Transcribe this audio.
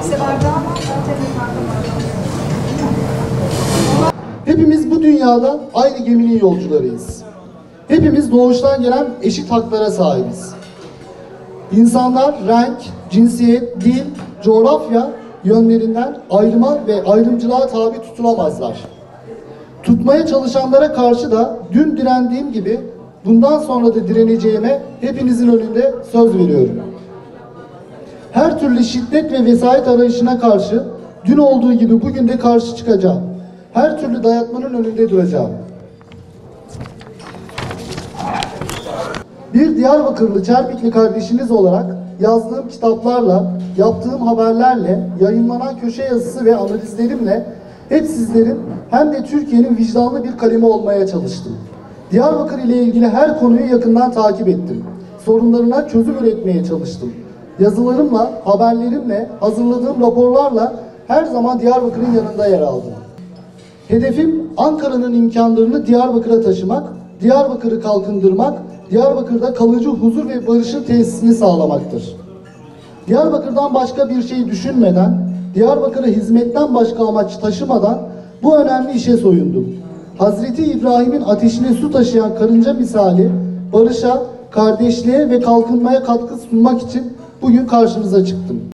Hepsi vardı ama Hepimiz bu dünyada aynı geminin yolcularıyız. Hepimiz doğuştan gelen eşit haklara sahibiz. İnsanlar renk, cinsiyet, dil, coğrafya yönlerinden ayrıma ve ayrımcılığa tabi tutulamazlar. Tutmaya çalışanlara karşı da dün direndiğim gibi bundan sonra da direneceğime hepinizin önünde söz veriyorum. Her türlü şiddet ve vesayet arayışına karşı dün olduğu gibi bugün de karşı çıkacağım. Her türlü dayatmanın önünde duracağım. Bir Diyarbakırlı Çerpikli kardeşiniz olarak yazdığım kitaplarla, yaptığım haberlerle, yayınlanan köşe yazısı ve analizlerimle hep sizlerin hem de Türkiye'nin vicdanlı bir kalemi olmaya çalıştım. Diyarbakır ile ilgili her konuyu yakından takip ettim. Sorunlarına çözüm üretmeye çalıştım. Yazılarımla, haberlerimle, hazırladığım raporlarla her zaman Diyarbakır'ın yanında yer aldım. Hedefim Ankara'nın imkanlarını Diyarbakır'a taşımak, Diyarbakır'ı kalkındırmak, Diyarbakır'da kalıcı huzur ve barışın tesisini sağlamaktır. Diyarbakır'dan başka bir şey düşünmeden, Diyarbakır'a hizmetten başka amaç taşımadan bu önemli işe soyundum. Hazreti İbrahim'in ateşine su taşıyan karınca misali barışa, kardeşliğe ve kalkınmaya katkı sunmak için bugün karşınıza çıktım.